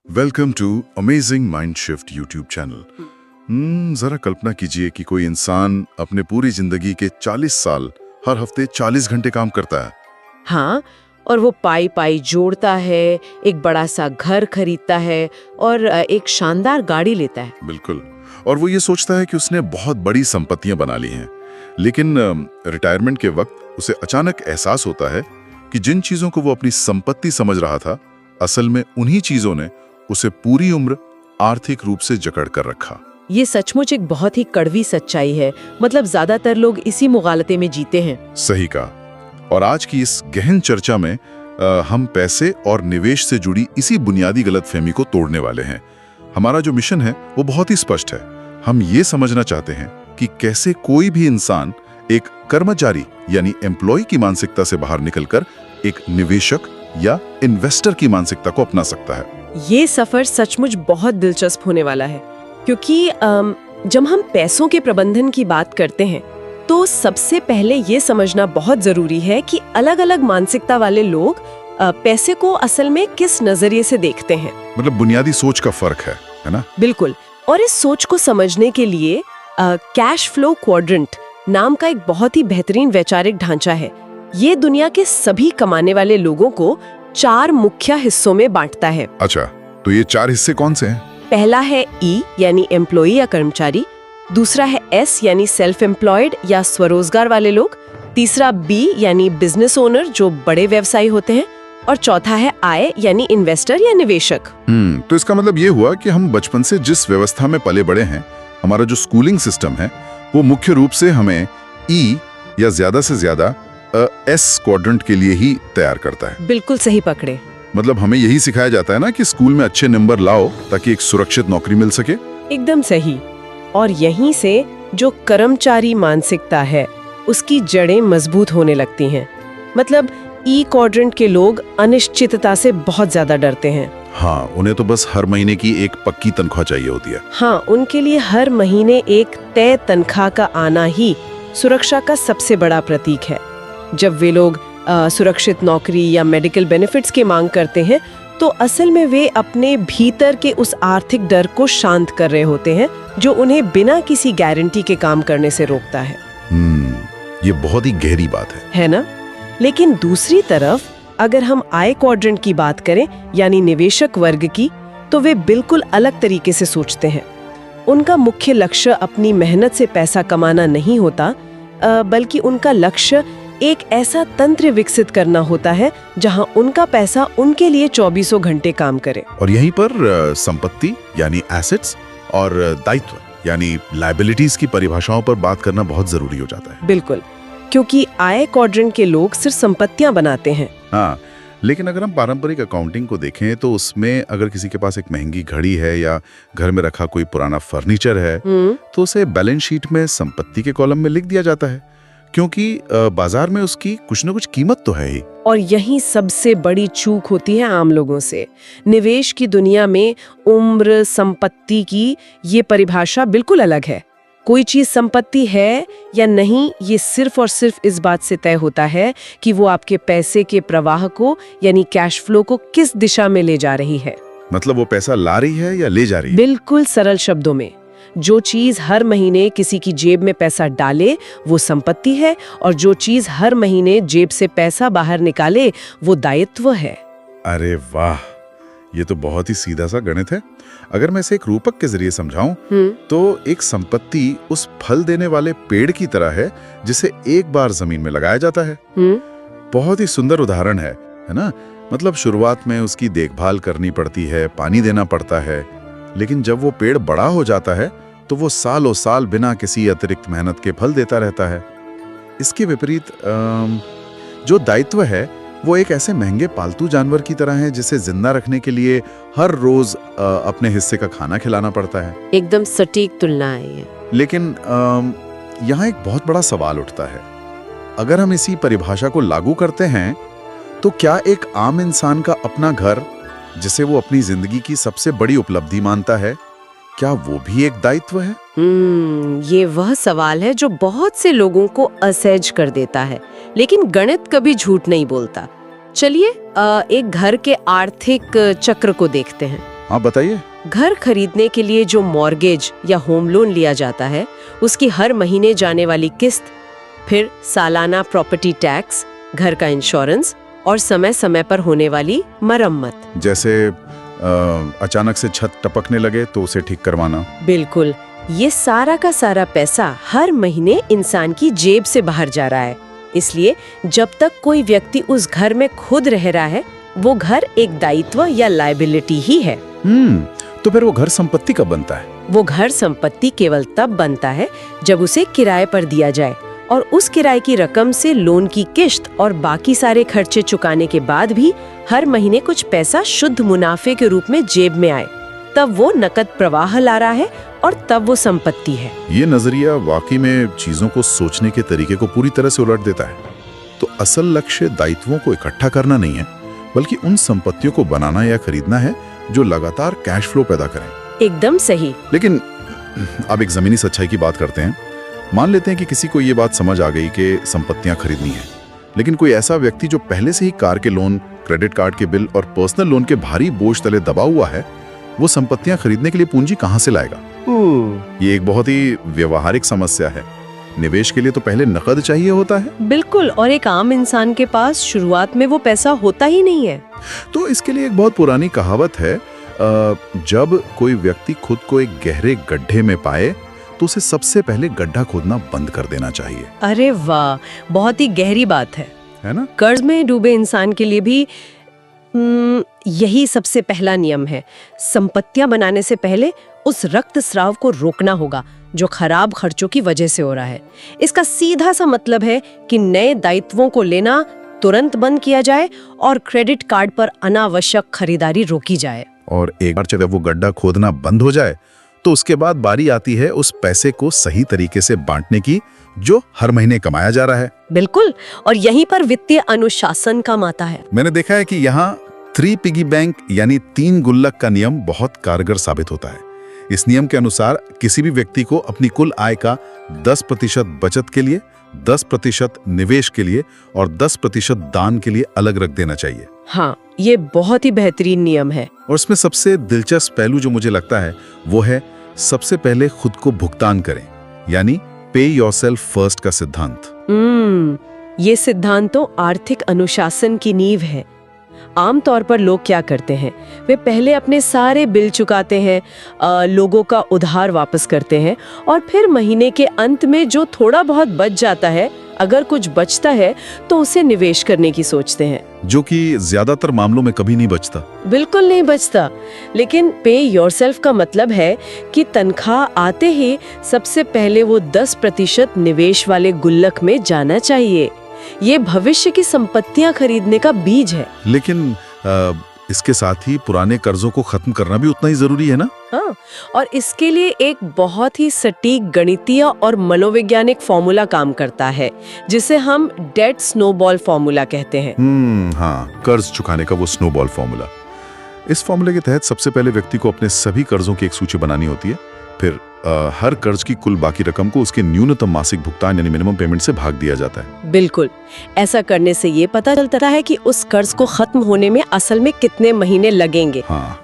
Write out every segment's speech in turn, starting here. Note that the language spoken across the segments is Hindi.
Welcome to Amazing Mind Shift YouTube channel. जरा कल्पना कीजिए कि कोई इंसान अपने पूरी जिंदगी के 40 साल हर हफ्ते 40 घंटे काम करता है। हाँ, और वो पाई पाई जोड़ता है, एक बड़ा सा घर खरीदता है और एक शानदार गाड़ी लेता है। बिल्कुल। और वो ये सोचता है कि उसने बहुत बड़ी संपत्तियां बना ली हैं, लेकिन रिटायरमेंट के वक्त उसे अचानक एहसास होता है कि जिन चीजों को वो अपनी संपत्ति समझ रहा था, असल में उन्हीं चीजों ने उसे पूरी उम्र आर्थिक रूप से जकड़ कर रखा। ये सचमुच एक बहुत ही कड़वी सच्चाई है। मतलब ज्यादातर लोग इसी मुगालते में जीते हैं। सही कहा। और आज की इस गहन चर्चा में हम पैसे और निवेश से जुड़ी इसी बुनियादी गलतफहमी को तोड़ने वाले हैं। हमारा जो मिशन है वो बहुत ही स्पष्ट है। हम ये समझना चाहते हैं कि कैसे कोई भी इंसान एक कर्मचारी यानी एम्प्लॉय की मानसिकता से बाहर निकलकर एक निवेशक या इन्वेस्टर की मानसिकता को अपना सकता है। ये सफर सचमुच बहुत दिलचस्प होने वाला है, क्योंकि जब हम पैसों के प्रबंधन की बात करते हैं तो सबसे पहले ये समझना बहुत जरूरी है कि अलग-अलग मानसिकता वाले लोग पैसे को असल में किस नजरिए से देखते हैं। मतलब बुनियादी सोच का फर्क है ना? बिल्कुल। और इस सोच को समझने के लिए कैश फ्लो क्वाड्रेंट नाम का एक बहुत ही बेहतरीन वैचारिक ढांचा है। ये दुनिया के सभी कमाने वाले लोगों को 4 मुख्य हिस्सों में बांटता है। अच्छा, तो ये 4 हिस्से कौन से हैं? पहला है ई यानी एम्प्लॉय या कर्मचारी, दूसरा है एस यानी सेल्फ एम्प्लॉयड या स्वरोजगार वाले लोग, तीसरा बी यानी बिजनेस ओनर जो बड़े व्यवसायी होते हैं, और चौथा है आई यानी इन्वेस्टर या निवेशक। तो इसका मतलब ये हुआ कि हम बचपन से जिस व्यवस्था में पले बड़े हैं, हमारा जो स्कूलिंग सिस्टम है वो मुख्य रूप से हमें ई या ज्यादा से ज्यादा एस क्वाड्रेंट के लिए ही तैयार करता है। बिल्कुल सही पकड़े। मतलब हमें यही सिखाया जाता है ना कि स्कूल में अच्छे नंबर लाओ ताकि एक सुरक्षित नौकरी मिल सके। एकदम सही। और यहीं से जो कर्मचारी मानसिकता है उसकी जड़ें मजबूत होने लगती हैं। मतलब ई क्वाड्रेंट के लोग अनिश्चितता से बहुत ज्यादा डरते हैं। हाँ, उन्हें तो बस हर महीने की एक पक्की तनख्वाह चाहिए होती है। हाँ, उनके लिए हर महीने एक तय तनख्वाह का आना ही सुरक्षा का सबसे बड़ा प्रतीक है। जब वे लोग सुरक्षित नौकरी या मेडिकल बेनिफिट्स की मांग करते हैं तो असल में वे अपने भीतर के उस आर्थिक डर को शांत कर रहे होते हैं जो उन्हें बिना किसी गारंटी के काम करने से रोकता है। ये बहुत ही गहरी बात है ना? लेकिन दूसरी तरफ अगर हम आई क्वाड्रेंट की बात करें यानी निवेशक वर्ग की, तो वे बिल्कुल अलग तरीके से सोचते हैं। उनका मुख्य लक्ष्य अपनी मेहनत से पैसा कमाना नहीं होता, बल्कि उनका लक्ष्य एक ऐसा तंत्र विकसित करना होता है जहां उनका पैसा उनके लिए 24 घंटे काम करे। और यहीं पर संपत्ति यानी एसेट्स और दायित्व यानी लायबिलिटीज की परिभाषाओं पर बात करना बहुत जरूरी हो जाता है। बिल्कुल, क्योंकि आई क्वाड्रेंट के लोग सिर्फ संपत्तियां बनाते हैं। हाँ, लेकिन अगर हम पारंपरिक अकाउंटिंग को देखें तो उसमें अगर किसी के पास एक महंगी घड़ी है या घर में रखा कोई पुराना फर्नीचर है तो उसे बैलेंस शीट में संपत्ति के कॉलम में लिख दिया जाता है, क्योंकि बाजार में उसकी कुछ न कुछ कीमत तो है ही। और यही सबसे बड़ी चूक होती है आम लोगों से। निवेश की दुनिया में उम्र संपत्ति की ये परिभाषा बिल्कुल अलग है। कोई चीज संपत्ति है या नहीं, ये सिर्फ और सिर्फ इस बात से तय होता है कि वो आपके पैसे के प्रवाह को यानी कैश फ्लो को किस दिशा में ले जा रही है। मतलब वो पैसा ला रही है या ले जा रही है। बिल्कुल सरल शब्दों में, जो चीज हर महीने किसी की जेब में पैसा डाले वो संपत्ति है, और जो चीज हर महीने जेब से पैसा बाहर निकाले वो दायित्व है। अरे वाह, ये तो बहुत ही सीधा सा गणित है। अगर मैं इसे एक रूपक के जरिए समझाऊं तो एक संपत्ति उस फल देने वाले पेड़ की तरह है जिसे एक बार जमीन में लगाया जाता है। बहुत ही सुंदर उदाहरण है ना? मतलब शुरुआत में उसकी देखभाल करनी पड़ती है, पानी देना पड़ता है, लेकिन जब वो पेड़ बड़ा हो जाता है तो वो सालों साल बिना किसी अतिरिक्त मेहनत के फल देता रहता है। इसके विपरीत जो दायित्व है वो एक ऐसे महंगे पालतू जानवर की तरह है जिसे जिंदा रखने के लिए हर रोज अपने हिस्से का खाना खिलाना पड़ता है। एकदम सटीक तुलना है ये। लेकिन यहाँ एक बहुत बड़ा सवाल उठता है। अगर हम इसी परिभाषा को लागू करते हैं तो क्या एक आम इंसान का अपना घर, जिसे वो अपनी जिंदगी की सबसे बड़ी उपलब्धि मानता है, क्या वो भी एक दायित्व है? ये वह सवाल है जो बहुत से लोगों को असहज कर देता है, लेकिन गणित कभी झूठ नहीं बोलता। चलिए एक घर के आर्थिक चक्र को देखते हैं। हाँ बताइए। घर खरीदने के लिए जो मॉर्गेज या होम लोन लिया जाता है, उसकी हर महीने जाने वाली किस्त, फिर सालाना प्रॉपर्टी टैक्स, घर का इंश्योरेंस और समय समय पर होने वाली मरम्मत। जैसे अचानक से छत टपकने लगे तो उसे ठीक करवाना। बिल्कुल, ये सारा का सारा पैसा हर महीने इंसान की जेब से बाहर जा रहा है। इसलिए जब तक कोई व्यक्ति उस घर में खुद रह रहा है, वो घर एक दायित्व या लायबिलिटी ही है। तो फिर वो घर संपत्ति कब बनता है? वो घर संपत्ति केवल तब बनता है जब उसे किराए पर दिया जाए और उस किराए की रकम से लोन की किश्त और बाकी सारे खर्चे चुकाने के बाद भी हर महीने कुछ पैसा शुद्ध मुनाफे के रूप में जेब में आए, तब वो नकद प्रवाह ला रहा है और तब वो संपत्ति है। ये नजरिया वाकई में चीजों को सोचने के तरीके को पूरी तरह से उलट देता है। तो असल लक्ष्य दायित्वों को इकट्ठा करना नहीं है, बल्कि उन संपत्तियों को बनाना या खरीदना है जो लगातार कैश फ्लो पैदा करें। एकदम सही। लेकिन अब एक जमीनी सच्चाई की बात करते हैं। मान लेते हैं कि किसी को ये बात समझ आ गई कि संपत्तियां खरीदनी है, लेकिन कोई ऐसा व्यक्ति जो पहले से ही कार के लोन, क्रेडिट कार्ड के बिल और पर्सनल लोन के भारी बोझ तले दबा हुआ है, वो संपत्तियां खरीदने के लिए पूंजी कहां से लाएगा? ये एक बहुत ही व्यवहारिक समस्या है। निवेश के लिए तो पहले नकद चाहिए होता है। बिल्कुल, और एक आम इंसान के पास शुरुआत में वो पैसा होता ही नहीं है। तो इसके लिए एक बहुत पुरानी कहावत है, जब कोई व्यक्ति खुद को एक गहरे गड्ढे में पाए तो उसे सबसे पहले गड्ढा खोदना बंद कर देना चाहिए। अरे वाह, बहुत ही गहरी बात है ना? कर्ज में डूबे इंसान के लिए भी यही सबसे पहला नियम है। संपत्तियां बनाने से पहले उस रक्त स्राव को रोकना होगा जो खराब खर्चों की वजह से हो रहा है। इसका सीधा सा मतलब है कि नए दायित्वों को लेना तुरंत बंद किया जाए और क्रेडिट कार्ड पर अनावश्यक खरीदारी रोकी जाए। और एक बार जब वो गड्ढा खोदना बंद हो जाए तो उसके बाद बारी आती है उस पैसे को सही तरीके से बांटने की जो हर महीने कमाया जा रहा है। बिल्कुल, और यहीं पर वित्तीय अनुशासन काम आता है। मैंने देखा है कि यहाँ 3 पिगी बैंक यानी 3 गुल्लक का नियम बहुत कारगर साबित होता है। इस नियम के अनुसार किसी भी व्यक्ति को अपनी कुल आय का 10% बचत के लिए, 10% निवेश के लिए और 10% दान के लिए अलग रख देना चाहिए। हाँ, ये बहुत ही बेहतरीन नियम है। और इसमें सबसे दिलचस्प पहलू जो मुझे लगता है वो है सबसे पहले खुद को भुगतान करें, यानी पे योरसेल्फ फर्स्ट का सिद्धांत। ये सिद्धांत तो आर्थिक अनुशासन की नींव है। आमतौर पर लोग क्या करते हैं, वे पहले अपने सारे बिल चुकाते हैं, लोगों का उधार वापस करते हैं और फिर महीने के अंत में जो थोड़ा बहुत बच जाता है, अगर कुछ बचता है तो उसे निवेश करने की सोचते हैं, जो कि ज्यादातर मामलों में कभी नहीं बचता। बिल्कुल नहीं बचता। लेकिन पे योरसेल्फ का मतलब है कि तनख्वाह आते ही सबसे पहले वो 10% निवेश वाले गुल्लक में जाना चाहिए। ये भविष्य की संपत्तियां खरीदने का बीज है। लेकिन इसके साथ ही पुराने कर्जों को खत्म करना भी उतना ही जरूरी है ना? हाँ, और इसके लिए एक बहुत ही सटीक गणितीय और मनोवैज्ञानिक फॉर्मूला काम करता है, जिसे हम डेट स्नोबॉल फॉर्मूला कहते हैं। हाँ, कर्ज चुकाने का वो स्नोबॉल फॉर्मूला। इस फॉर्मूले के तहत सबसे पहले व्यक्ति को अपने सभी कर्जों की एक सूची बनानी होती है। फिर हर कर्ज की कुल बाकी रकम को उसके न्यूनतम मासिक भुगतान यानी मिनिमम पेमेंट से भाग दिया जाता है। बिल्कुल, ऐसा करने से ये पता चलता है कि उस कर्ज को खत्म होने में असल में कितने महीने लगेंगे। हाँ,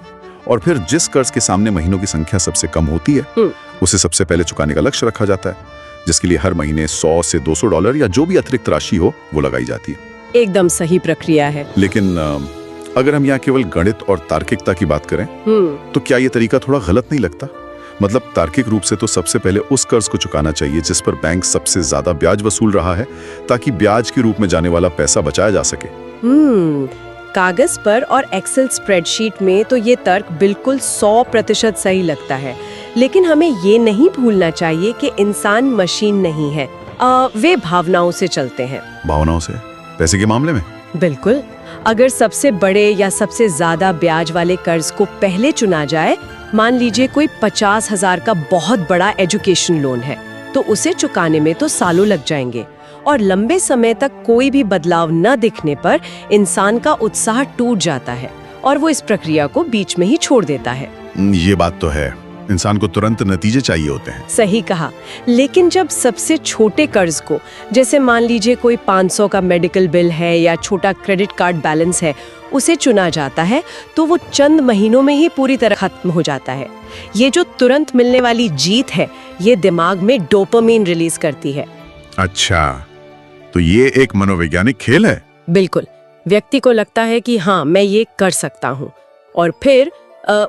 और फिर जिस कर्ज के सामने महीनों की संख्या सबसे कम होती है उसे सबसे पहले चुकाने का लक्ष्य रखा जाता है, जिसके लिए हर महीने $100 से $200 या जो भी अतिरिक्त राशि हो वो लगाई जाती है। एकदम सही प्रक्रिया है। लेकिन अगर हम यहाँ केवल गणित और तार्किकता की बात करें तो क्या ये तरीका थोड़ा गलत नहीं लगता? मतलब तार्किक रूप से तो सबसे पहले उस कर्ज को चुकाना चाहिए जिस पर बैंक सबसे ज्यादा ब्याज वसूल रहा है, ताकि ब्याज के रूप में जाने वाला पैसा बचाया जा सके। कागज पर और एक्सेल स्प्रेडशीट में तो ये तर्क बिल्कुल 100% सही लगता है, लेकिन हमें ये नहीं भूलना चाहिए कि इंसान मशीन नहीं है। वे भावनाओं से चलते हैं। भावनाओं से? पैसे के मामले में? बिल्कुल। अगर सबसे बड़े या सबसे ज्यादा ब्याज वाले कर्ज को पहले चुना जाए, मान लीजिए कोई 50,000 का बहुत बड़ा एजुकेशन लोन है, तो उसे चुकाने में तो सालों लग जाएंगे और लंबे समय तक कोई भी बदलाव न दिखने पर इंसान का उत्साह टूट जाता है और वो इस प्रक्रिया को बीच में ही छोड़ देता है। ये बात तो है, इंसान को तुरंत नतीजे चाहिए होते हैं। सही कहा। लेकिन जब सबसे छोटे कर्ज को, जैसे मान लीजिए कोई 500 का मेडिकल बिल है या छोटा क्रेडिट कार्ड बैलेंस है, उसे चुना जाता है तो वो चंद महीनों में ही पूरी तरह खत्म हो जाता है। ये जो तुरंत मिलने वाली जीत है, ये दिमाग में डोपामिन रिलीज करती है। अच्छा, तो ये एक मनोवैज्ञानिक खेल है। बिल्कुल। व्यक्ति को लगता है कि हाँ, मैं ये कर सकता हूँ, और फिर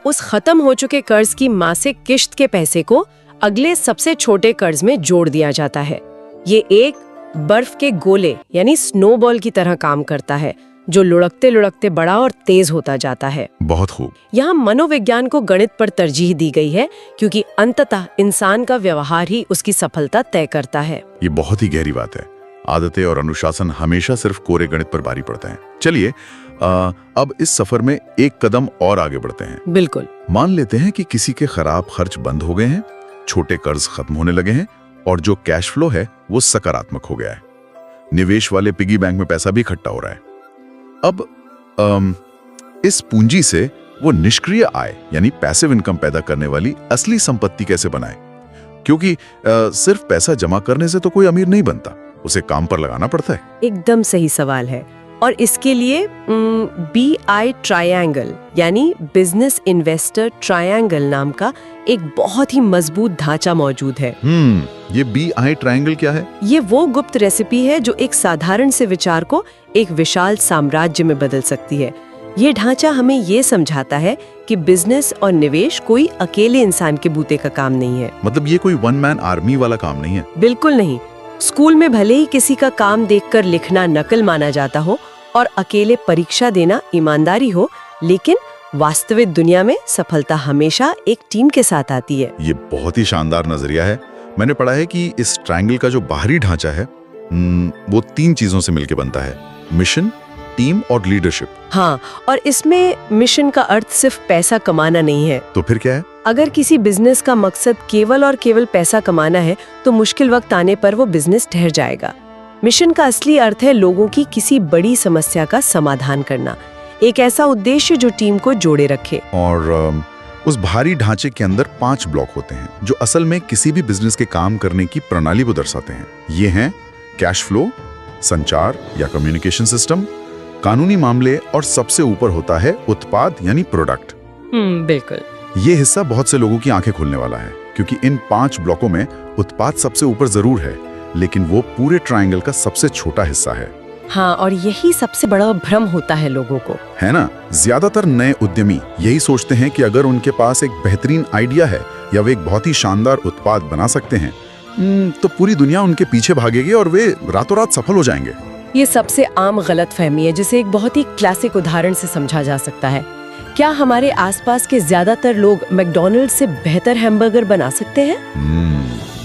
उस खत्म हो चुके कर्ज की मासिक किश्त के पैसे को अगले सबसे छोटे कर्ज में जोड़ दिया जाता है। ये एक बर्फ के गोले यानी स्नोबॉल की तरह काम करता है, जो लुढ़कते लुढ़कते बड़ा और तेज होता जाता है। बहुत खूब। यहाँ मनोविज्ञान को गणित पर तरजीह दी गई है, क्योंकि अंततः इंसान का व्यवहार ही उसकी सफलता तय करता है। ये बहुत ही गहरी बात है। आदतें और अनुशासन हमेशा सिर्फ कोरे गणित पर भारी पड़ते हैं। चलिए अब इस सफर में एक कदम और आगे बढ़ते हैं। बिल्कुल। मान लेते हैं कि किसी के खराब खर्च बंद हो गए हैं, छोटे कर्ज खत्म होने लगे हैं और जो कैश फ्लो है वो सकारात्मक हो गया है। निवेश वाले पिगी बैंक में पैसा भी इकट्ठा हो रहा है। अब इस पूंजी से वो निष्क्रिय आय यानी पैसिव इनकम पैदा करने वाली असली संपत्ति कैसे बनाए? क्योंकि सिर्फ पैसा जमा करने से तो कोई अमीर नहीं बनता, उसे काम पर लगाना पड़ता है। एकदम सही सवाल है, और इसके लिए BI ट्रायंगल यानी बिजनेस इन्वेस्टर ट्रायंगल नाम का एक बहुत ही मजबूत ढांचा मौजूद है। ये BI ट्रायंगल क्या है? ये वो गुप्त रेसिपी है जो एक साधारण से विचार को एक विशाल साम्राज्य में बदल सकती है। ये ढांचा हमें ये समझाता है कि बिजनेस और निवेश कोई अकेले इंसान के बूते का काम नहीं है। मतलब ये कोई वन मैन आर्मी वाला काम नहीं है? बिल्कुल नहीं। स्कूल में भले ही किसी का काम देखकर लिखना नकल माना जाता हो और अकेले परीक्षा देना ईमानदारी हो, लेकिन वास्तविक दुनिया में सफलता हमेशा एक टीम के साथ आती है। ये बहुत ही शानदार नजरिया है। मैंने पढ़ा है कि इस ट्रायंगल का जो बाहरी ढांचा है वो 3 चीजों से मिलकर बनता है: मिशन, टीम और लीडरशिप। हाँ, और इसमें मिशन का अर्थ सिर्फ पैसा कमाना नहीं है। तो फिर क्या है? अगर किसी बिजनेस का मकसद केवल और केवल पैसा कमाना है तो मुश्किल वक्त आने पर वो बिजनेस ठहर जाएगा। मिशन का असली अर्थ है लोगों की किसी बड़ी समस्या का समाधान करना, एक ऐसा उद्देश्य जो टीम को जोड़े रखे। और उस भारी ढांचे के अंदर 5 ब्लॉक होते हैं जो असल में किसी भी बिजनेस के काम करने की प्रणाली को दर्शाते हैं। ये हैं कैश फ्लो, संचार या कम्युनिकेशन सिस्टम, कानूनी मामले, और सबसे ऊपर होता है उत्पाद यानी प्रोडक्ट। बिल्कुल। ये हिस्सा बहुत से लोगों की आंखें खोलने वाला है, क्योंकि इन 5 ब्लॉकों में उत्पाद सबसे ऊपर जरूर है, लेकिन वो पूरे ट्रायंगल का सबसे छोटा हिस्सा है। हाँ, और यही सबसे बड़ा भ्रम होता है लोगों को, है ना? ज्यादातर नए उद्यमी यही सोचते हैं कि अगर उनके पास एक बेहतरीन आइडिया है या वे एक बहुत ही शानदार उत्पाद बना सकते हैं तो पूरी दुनिया उनके पीछे भागेगी और वे रातों रात सफल हो जाएंगे। ये सबसे आम गलतफहमी है, जिसे एक बहुत ही क्लासिक उदाहरण से समझा जा सकता है। क्या हमारे आसपास के ज्यादातर लोग मैकडॉनल्ड्स से बेहतर हैमबर्गर बना सकते हैं?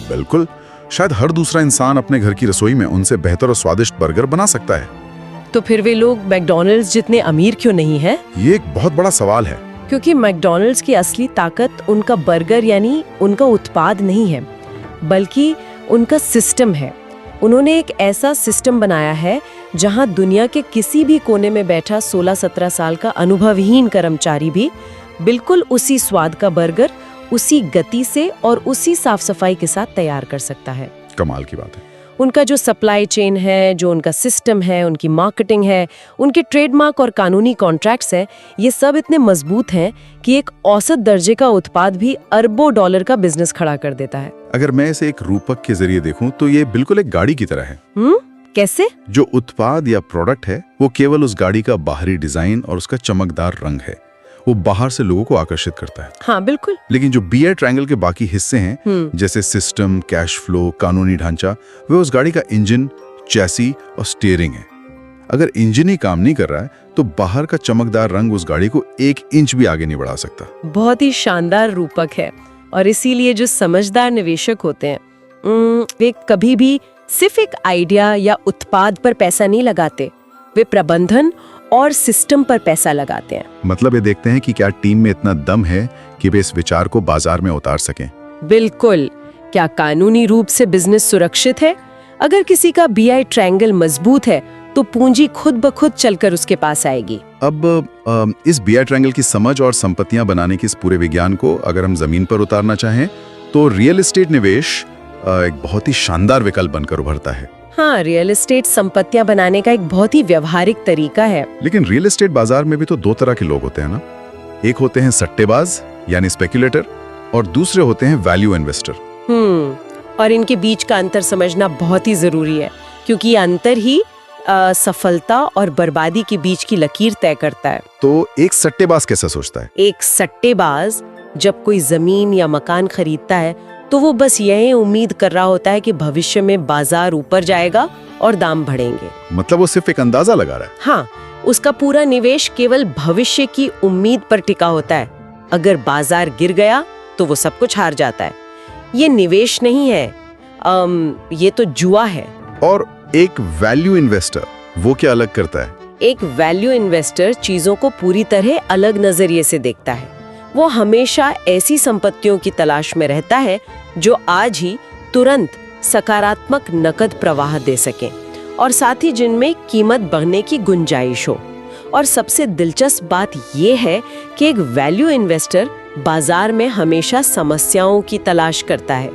बिल्कुल। शायद हर दूसरा इंसान अपने घर की रसोई में उनसे बेहतर और स्वादिष्ट बर्गर बना सकता है। तो फिर वे लोग मैकडॉनल्ड्स जितने अमीर क्यों नहीं हैं? ये एक बहुत बड़ा सवाल है। क्योंकि मैकडॉनल्ड्स की असली ताकत उनका बर्गर यानी उनका उत्पाद नहीं है, बल्कि उनका सिस्टम है। उन्होंने एक ऐसा सिस्टम बनाया है जहां दुनिया के किसी भी कोने में बैठा 16-17 साल का अनुभवहीन कर्मचारी भी बिल्कुल उसी स्वाद का बर्गर उसी गति से और उसी साफ सफाई के साथ तैयार कर सकता है। कमाल की बात है। उनका जो सप्लाई चेन है, जो उनका सिस्टम है, उनकी मार्केटिंग है, उनके ट्रेडमार्क और कानूनी कॉन्ट्रैक्ट्स हैं, ये सब इतने मजबूत हैं कि एक औसत दर्जे का उत्पाद भी अरबों डॉलर का बिजनेस खड़ा कर देता है। अगर मैं इसे एक रूपक के जरिए देखूं तो ये बिल्कुल एक गाड़ी की तरह है। कैसे? जो उत्पाद या प्रोडक्ट है वो केवल उस गाड़ी का बाहरी डिजाइन और उसका चमकदार रंग है, वो बाहर से लोगों को आकर्षित करता है। हाँ, बिल्कुल। लेकिन जो BI ट्रायंगल के बाकी हिस्से हैं, जैसे सिस्टम, कैश फ्लो, कानूनी ढांचा, वे उस गाड़ी का इंजन, चैसी और स्टीयरिंग है। अगर इंजन ही काम नहीं कर रहा है तो बाहर का चमकदार रंग उस गाड़ी को 1 इंच भी आगे नहीं बढ़ा सकता। बहुत ही शानदार रूपक है, और इसीलिए जो समझदार निवेशक होते हैं वे कभी भी सिर्फ एक आइडिया या उत्पाद पर पैसा नहीं लगाते, वे प्रबंधन और सिस्टम पर पैसा लगाते हैं। मतलब ये देखते हैं कि क्या टीम में इतना दम है कि वे इस विचार को बाजार में उतार सकें। बिल्कुल। क्या कानूनी रूप से बिजनेस सुरक्षित है? अगर किसी का BI ट्रायंगल मजबूत है तो पूंजी खुद ब खुद चलकर उसके पास आएगी। अब इस BI ट्रायंगल की समझ और संपत्तियां बनाने के इस पूरे विज्ञान को अगर हम जमीन पर उतारना चाहें तो रियल एस्टेट निवेश एक बहुत ही शानदार विकल्प बनकर उभरता है। हाँ, रियल एस्टेट संपत्तियां बनाने का एक बहुत ही व्यवहारिक तरीका है। लेकिन रियल एस्टेट बाजार में भी तो दो तरह के लोग होते हैं ना। एक होते हैं सट्टेबाज यानी स्पेक्युलेटर, और दूसरे होते हैं वैल्यू इन्वेस्टर। और इनके बीच का अंतर समझना बहुत ही जरूरी है, क्योंकि ये अंतर ही सफलता और बर्बादी के बीच की लकीर तय करता है। तो एक सट्टेबाज कैसा सोचता है? एक सट्टेबाज जब कोई जमीन या मकान खरीदता है तो वो बस यही उम्मीद कर रहा होता है कि भविष्य में बाजार ऊपर जाएगा और दाम बढ़ेंगे। मतलब वो सिर्फ एक अंदाजा लगा रहा है। हाँ, उसका पूरा निवेश केवल भविष्य की उम्मीद पर टिका होता है। अगर बाजार गिर गया तो वो सब कुछ हार जाता है। ये निवेश नहीं है, ये तो जुआ है। और एक वैल्यू इन्वेस्टर, वो क्या अलग करता है? एक वैल्यू इन्वेस्टर चीजों को पूरी तरह अलग नजरिए से देखता है। वो हमेशा ऐसी संपत्तियों की तलाश में रहता है जो आज ही तुरंत सकारात्मक नकद प्रवाह दे सके और साथ ही जिनमें कीमत बढ़ने की गुंजाइश हो। और सबसे दिलचस्प बात यह है कि एक वैल्यू इन्वेस्टर बाजार में हमेशा समस्याओं की तलाश करता है।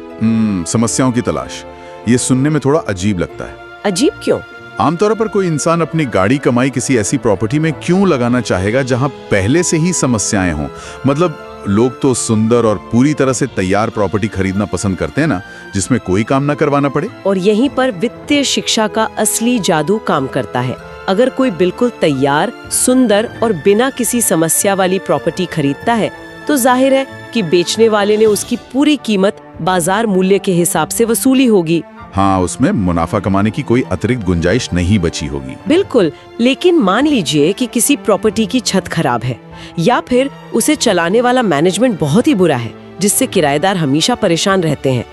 समस्याओं की तलाश, ये सुनने में थोड़ा अजीब लगता है। अजीब क्यों? आमतौर पर कोई इंसान अपनी गाड़ी कमाई किसी ऐसी प्रॉपर्टी में क्यों लगाना चाहेगा जहां पहले से ही समस्याएं हों? मतलब लोग तो सुंदर और पूरी तरह से तैयार प्रॉपर्टी खरीदना पसंद करते हैं ना, जिसमें कोई काम ना करवाना पड़े। और यहीं पर वित्तीय शिक्षा का असली जादू काम करता है। अगर कोई बिल्कुल तैयार, सुंदर और बिना किसी समस्या वाली प्रॉपर्टी खरीदता है तो जाहिर है कि बेचने वाले ने उसकी पूरी कीमत बाजार मूल्य के हिसाब से वसूली होगी। हाँ, उसमें मुनाफा कमाने की कोई अतिरिक्त गुंजाइश नहीं बची होगी। बिल्कुल। लेकिन मान लीजिए कि किसी प्रॉपर्टी की छत खराब है या फिर उसे चलाने वाला मैनेजमेंट बहुत ही बुरा है, जिससे किराएदार हमेशा परेशान रहते हैं।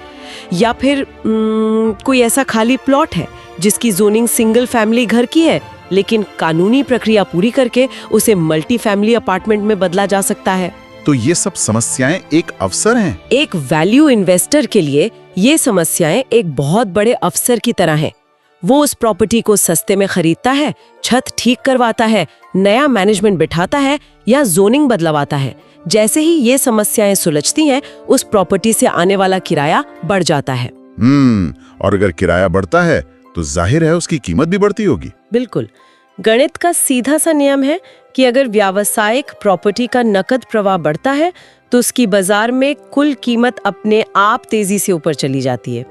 या फिर कोई ऐसा खाली प्लॉट है जिसकी जोनिंग सिंगल फैमिली घर की है, लेकिन कानूनी प्रक्रिया पूरी करके उसे मल्टी फैमिली अपार्टमेंट में बदला जा सकता है। तो ये सब समस्याएं एक अवसर हैं। एक वैल्यू इन्वेस्टर के लिए ये समस्याएं एक बहुत बड़े अवसर की तरह हैं। वो उस प्रॉपर्टी को सस्ते में खरीदता है, छत ठीक करवाता है, नया मैनेजमेंट बिठाता है या जोनिंग बदलवाता है। जैसे ही ये समस्याएं सुलझती हैं, उस प्रॉपर्टी से आने वाला किराया बढ़ जाता है। और अगर किराया बढ़ता है तो जाहिर है उसकी कीमत भी बढ़ती होगी। बिल्कुल। गणित का सीधा सा नियम है कि अगर व्यावसायिक प्रॉपर्टी का नकद प्रवाह बढ़ता है तो उसकी बाजार में कुल कीमत अपने आप तेजी से ऊपर चली जाती है।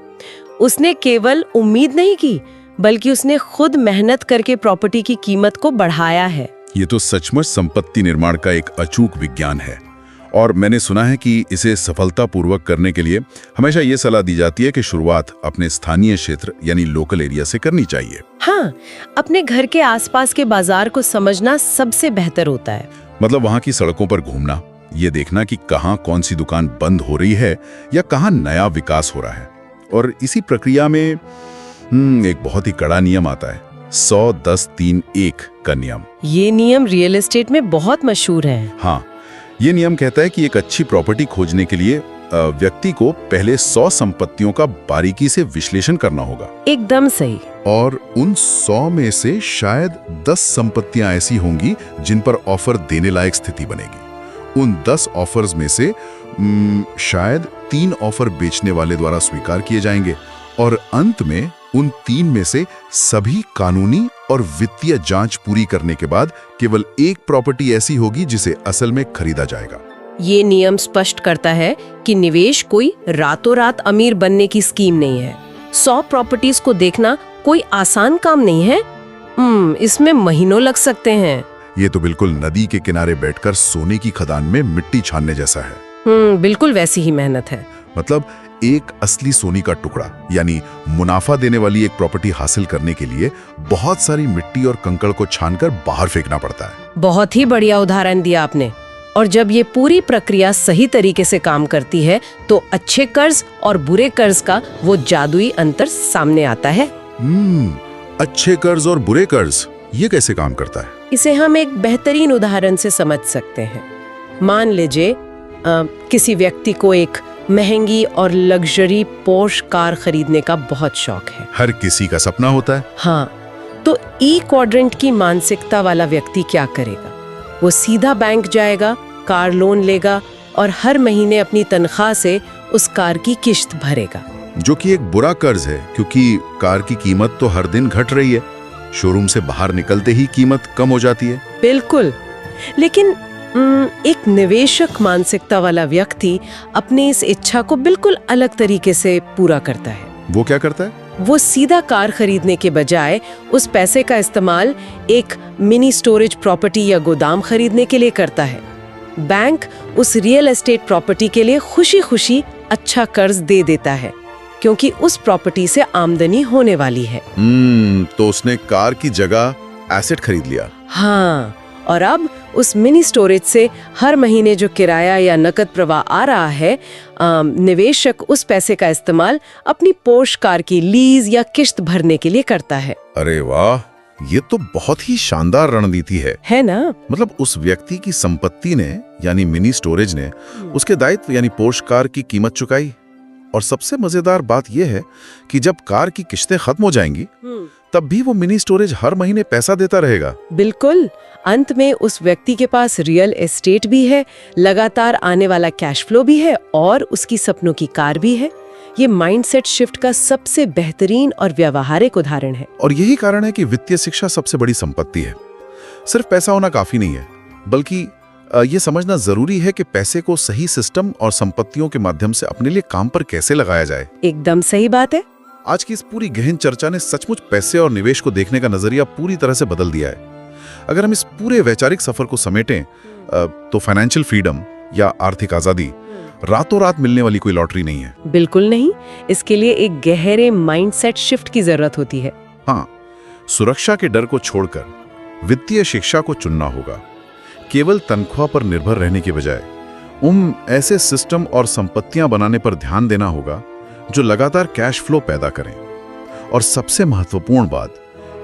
उसने केवल उम्मीद नहीं की, बल्कि उसने खुद मेहनत करके प्रॉपर्टी की कीमत को बढ़ाया है। ये तो सचमुच संपत्ति निर्माण का एक अचूक विज्ञान है। और मैंने सुना है कि इसे सफलतापूर्वक करने के लिए हमेशा ये सलाह दी जाती है कि शुरुआत अपने स्थानीय क्षेत्र यानी लोकल एरिया से करनी चाहिए। हाँ, अपने घर के आसपास के बाजार को समझना सबसे बेहतर होता है। मतलब वहाँ की सड़कों पर घूमना, ये देखना कि कहाँ कौन सी दुकान बंद हो रही है या कहाँ नया विकास हो रहा है। और इसी प्रक्रिया में एक बहुत ही कड़ा नियम आता है, 100-10-3-1 का नियम। ये नियम रियल एस्टेट में बहुत मशहूर है। हाँ, ये नियम कहता है कि एक अच्छी प्रॉपर्टी खोजने के लिए व्यक्ति को पहले 100 संपत्तियों का बारीकी से विश्लेषण करना होगा। एकदम सही। और उन 100 में से शायद 10 संपत्तियां ऐसी होंगी जिन पर ऑफर देने लायक स्थिति बनेगी। उन 10 ऑफर्स में से शायद 3 ऑफर बेचने वाले द्वारा स्वीकार किए जाएंगे और अंत में उन 3 में से सभी कानूनी और वित्तीय जांच पूरी करने के बाद केवल एक प्रॉपर्टी ऐसी होगी जिसे असल में खरीदा जाएगा। ये नियम स्पष्ट करता है कि निवेश कोई रातों रात अमीर बनने की स्कीम नहीं है। 100 प्रॉपर्टीज को देखना कोई आसान काम नहीं है। इसमें महीनों लग सकते हैं। ये तो बिल्कुल नदी के किनारे बैठकर सोने की खदान में मिट्टी छानने जैसा है। बिल्कुल वैसी ही मेहनत है। मतलब एक असली सोने का टुकड़ा यानी मुनाफा देने वाली एक प्रॉपर्टी हासिल करने के लिए बहुत सारी मिट्टी और कंकड़ को छानकर बाहर फेंकना पड़ता है। बहुत ही बढ़िया उदाहरण दिया आपने। और जब ये पूरी प्रक्रिया सही तरीके से काम करती है तो अच्छे कर्ज और बुरे कर्ज का वो जादुई अंतर सामने आता है। अच्छे कर्ज और बुरे कर्ज, ये कैसे काम करता है? इसे हम एक बेहतरीन उदाहरण से समझ सकते हैं। मान लीजिए किसी व्यक्ति को एक महंगी और लग्जरी पोर्श कार खरीदने का बहुत शौक है। हर किसी का सपना होता है। हाँ, तो ई क्वाड्रेंट की मानसिकता वाला व्यक्ति क्या करेगा? वो सीधा बैंक जाएगा, कार लोन लेगा और हर महीने अपनी तनख्वाह से उस कार की किश्त भरेगा। जो कि एक बुरा कर्ज है, क्योंकि कार की कीमत तो हर दिन घट रही है। शोरूम से बाहर निकलते ही कीमत कम हो जाती है। बिल्कुल। लेकिन एक निवेशक मानसिकता वाला व्यक्ति अपनी इस इच्छा को बिल्कुल अलग तरीके से पूरा करता है। वो क्या करता है? वो सीधा कार खरीदने के बजाय उस पैसे का इस्तेमाल एक मिनी स्टोरेज प्रॉपर्टी या गोदाम खरीदने के लिए करता है। बैंक उस रियल एस्टेट प्रॉपर्टी के लिए खुशी-खुशी अच्छा कर्ज दे देता है, क्योंकि उस प्रॉपर्टी से आमदनी होने वाली है। तो उसने कार की जगह एसेट खरीद लिया। हाँ, और अब उस मिनी स्टोरेज से हर महीने जो किराया या नकद प्रवाह आ रहा है, निवेशक उस पैसे का इस्तेमाल अपनी पोर्श कार की लीज या किश्त भरने के लिए करता है। अरे वाह, ये तो बहुत ही शानदार रणनीति है ना? मतलब उस व्यक्ति की संपत्ति ने यानी मिनी स्टोरेज ने उसके दायित्व यानी पोर्श कार की कीमत चुकाई। और सबसे मजेदार बात यह है कि जब कार की किश्तें खत्म हो जाएंगी तब भी वो मिनी स्टोरेज हर महीने पैसा देता रहेगा। बिल्कुल। अंत में उस व्यक्ति के पास रियल एस्टेट भी है, लगातार आने वाला कैश फ्लो भी है और उसकी सपनों की कार भी है। ये माइंडसेट शिफ्ट का सबसे बेहतरीन और व्यावहारिक उदाहरण है। और यही कारण है कि वित्तीय शिक्षा सबसे बड़ी संपत्ति है। सिर्फ पैसा होना काफी नहीं है, बल्कि ये समझना जरूरी है कि पैसे को सही सिस्टम और संपत्तियों के माध्यम से अपने लिए काम पर कैसे लगाया जाए। एकदम सही बात है। आज की इस पूरी गहन चर्चा ने सचमुच पैसे और निवेश को देखने का नजरिया पूरी तरह से बदल दिया है। अगर हम इस पूरे वैचारिक सफर को समेटें तो फाइनेंशियल फ्रीडम या आर्थिक आजादी रातों रात मिलने वाली कोई लॉटरी नहीं है। बिल्कुल नहीं। इसके लिए एक गहरे माइंडसेट शिफ्ट की जरूरत होती है। हाँ, सुरक्षा के डर को छोड़कर वित्तीय शिक्षा को चुनना होगा। केवल तनख्वाह पर निर्भर रहने के बजाय ऐसे सिस्टम और संपत्तियां बनाने पर ध्यान देना होगा जो लगातार कैश फ्लो पैदा करें। और सबसे महत्वपूर्ण बात,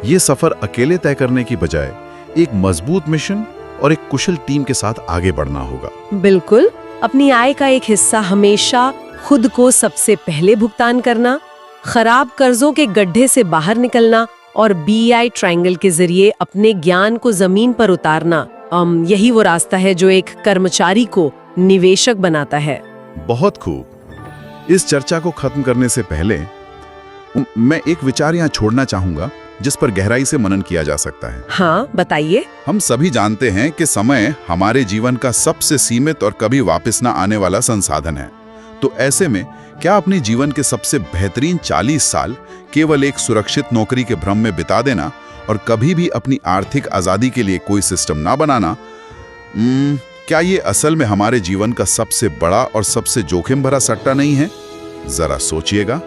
ये सफर अकेले तय करने की बजाय एक मजबूत मिशन और एक कुशल टीम के साथ आगे बढ़ना होगा। बिल्कुल। अपनी आय का एक हिस्सा हमेशा खुद को सबसे पहले भुगतान करना, खराब कर्जों के गड्ढे से बाहर निकलना और BI ट्रायंगल के जरिए अपने ज्ञान को जमीन पर उतारना, यही वो रास्ता है जो एक कर्मचारी को निवेशक बनाता है। बहुत खूब। इस चर्चा को खत्म करने से पहले मैं एक विचार यहाँ छोड़ना चाहूंगा जिस पर गहराई से मनन किया जा सकता है। हाँ, बताइए। हम सभी जानते हैं कि समय हमारे जीवन का सबसे सीमित और कभी वापस ना आने वाला संसाधन है। तो ऐसे में क्या अपने जीवन के सबसे बेहतरीन 40 साल केवल एक सुरक्षित नौकरी के भ्रम में बिता देना और कभी भी अपनी आर्थिक आजादी के लिए कोई सिस्टम ना बनाना, क्या ये असल में हमारे जीवन का सबसे बड़ा और सबसे जोखिम भरा सट्टा नहीं है? जरा सोचिएगा।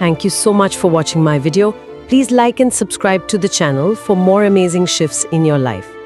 Thank you so much for watching my video. Please like and subscribe to the channel for more amazing shifts in your life.